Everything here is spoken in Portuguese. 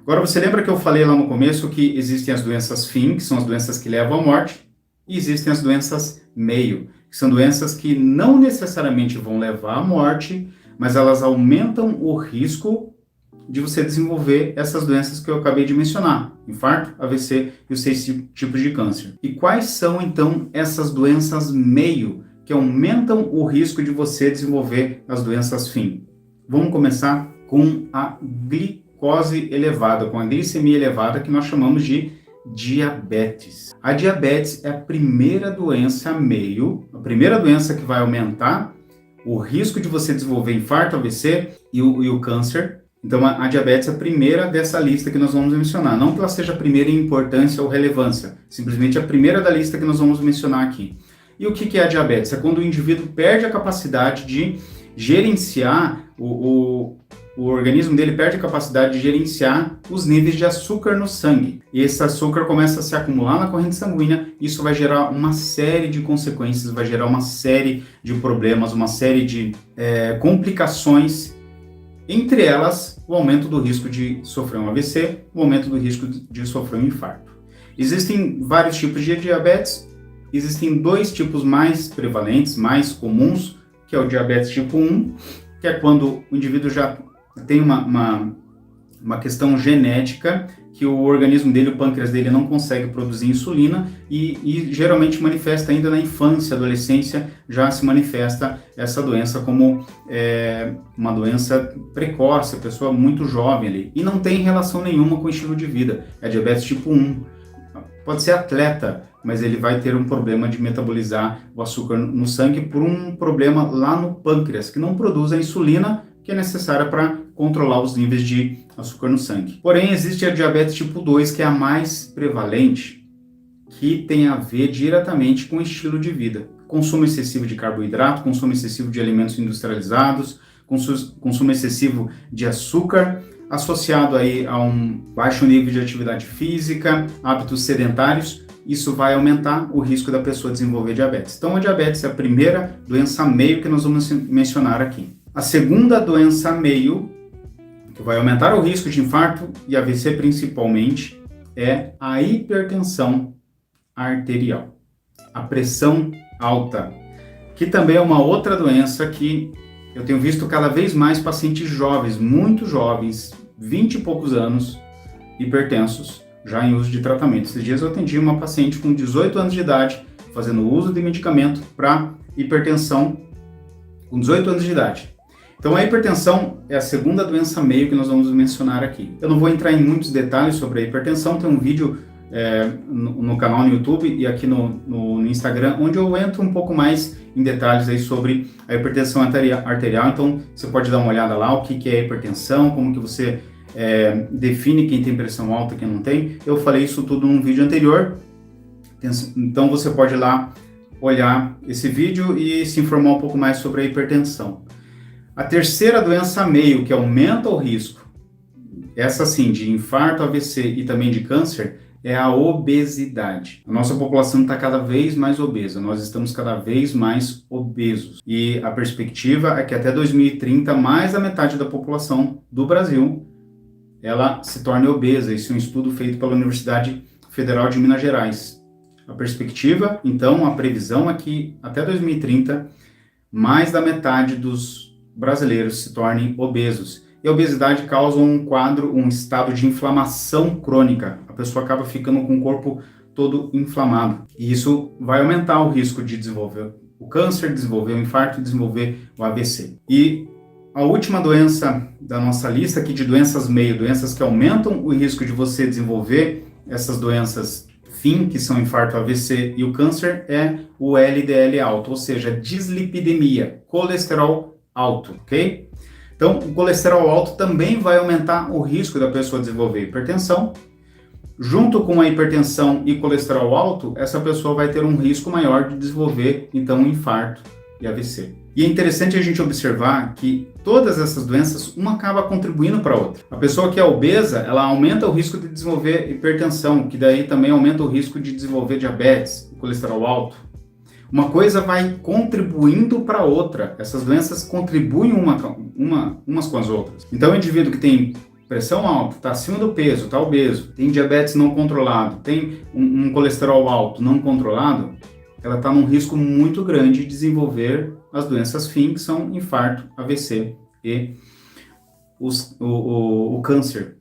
Agora, você lembra que eu falei lá no começo que existem as doenças fim, que são as doenças que levam à morte, e existem as doenças meio, que são doenças que não necessariamente vão levar à morte, mas elas aumentam o risco de você desenvolver essas doenças que eu acabei de mencionar, infarto, AVC e os 6 tipos de câncer. E quais são, então, essas doenças meio, que aumentam o risco de você desenvolver as doenças fim? Vamos começar com a glicose elevada, com a glicemia elevada, que nós chamamos de diabetes. A diabetes é a primeira doença meio, a primeira doença que vai aumentar o risco de você desenvolver infarto, AVC e o câncer. Então, a diabetes é a primeira dessa lista que nós vamos mencionar. Não que ela seja a primeira em importância ou relevância, simplesmente a primeira da lista que nós vamos mencionar aqui. E o que é a diabetes? É quando o indivíduo perde a capacidade de gerenciar, o organismo dele perde a capacidade de gerenciar os níveis de açúcar no sangue. E esse açúcar começa a se acumular na corrente sanguínea, isso vai gerar uma série de consequências, vai gerar uma série de problemas, uma série de complicações. Entre elas, o aumento do risco de sofrer um AVC, o aumento do risco de sofrer um infarto. Existem vários tipos de diabetes, existem 2 tipos mais prevalentes, mais comuns, que é o diabetes tipo 1, que é quando o indivíduo já tem uma questão genética, que o organismo dele, o pâncreas dele, não consegue produzir insulina e geralmente manifesta ainda na infância, adolescência, já se manifesta essa doença como uma doença precoce, a pessoa muito jovem ali, e não tem relação nenhuma com o estilo de vida, é diabetes tipo 1. Pode ser atleta, mas ele vai ter um problema de metabolizar o açúcar no sangue por um problema lá no pâncreas, que não produz a insulina que é necessária para controlar os níveis de açúcar no sangue. Porém, existe a diabetes tipo 2, que é a mais prevalente, que tem a ver diretamente com o estilo de vida. Consumo excessivo de carboidrato, consumo excessivo de alimentos industrializados, consumo excessivo de açúcar, associado aí a um baixo nível de atividade física, hábitos sedentários. Isso vai aumentar o risco da pessoa desenvolver diabetes. Então, a diabetes é a primeira doença meio que nós vamos mencionar aqui. A segunda doença meio, que vai aumentar o risco de infarto e AVC principalmente, é a hipertensão arterial. A pressão alta, que também é uma outra doença que eu tenho visto cada vez mais pacientes jovens, muito jovens, 20 e poucos anos, hipertensos, já em uso de tratamento. Esses dias eu atendi uma paciente com 18 anos de idade, fazendo uso de medicamento para hipertensão com 18 anos de idade. Então, a hipertensão é a segunda doença meio que nós vamos mencionar aqui. Eu não vou entrar em muitos detalhes sobre a hipertensão, tem um vídeo no canal no YouTube e aqui no Instagram, onde eu entro um pouco mais em detalhes aí sobre a hipertensão arterial. Então, você pode dar uma olhada lá, o que é hipertensão, como que você define quem tem pressão alta e quem não tem. Eu falei isso tudo num vídeo anterior, então você pode ir lá olhar esse vídeo e se informar um pouco mais sobre a hipertensão. A terceira doença meio que aumenta o risco, essa sim, de infarto, AVC e também de câncer, é a obesidade. A nossa população está cada vez mais obesa, nós estamos cada vez mais obesos. E a perspectiva é que até 2030, mais da metade da população do Brasil, ela se torne obesa. Isso é um estudo feito pela Universidade Federal de Minas Gerais. A perspectiva, então, a previsão é que até 2030, mais da metade dos brasileiros se tornem obesos. E a obesidade causa um estado de inflamação crônica. A pessoa acaba ficando com o corpo todo inflamado. E isso vai aumentar o risco de desenvolver o câncer, desenvolver o infarto e desenvolver o AVC. E a última doença da nossa lista aqui de doenças meio, doenças que aumentam o risco de você desenvolver essas doenças fim, que são o infarto, AVC e o câncer, é o LDL alto, ou seja, dislipidemia, colesterol alto, ok? Então, o colesterol alto também vai aumentar o risco da pessoa desenvolver hipertensão. Junto com a hipertensão e colesterol alto, essa pessoa vai ter um risco maior de desenvolver, então, um infarto e AVC. E é interessante a gente observar que todas essas doenças, uma acaba contribuindo para a outra. A pessoa que é obesa, ela aumenta o risco de desenvolver hipertensão, que daí também aumenta o risco de desenvolver diabetes, colesterol alto. Uma coisa vai contribuindo para a outra. Essas doenças contribuem umas com as outras. Então, o indivíduo que tem pressão alta, está acima do peso, está obeso, tem diabetes não controlado, tem um colesterol alto não controlado, ela está num risco muito grande de desenvolver as doenças FIM, que são infarto, AVC e o câncer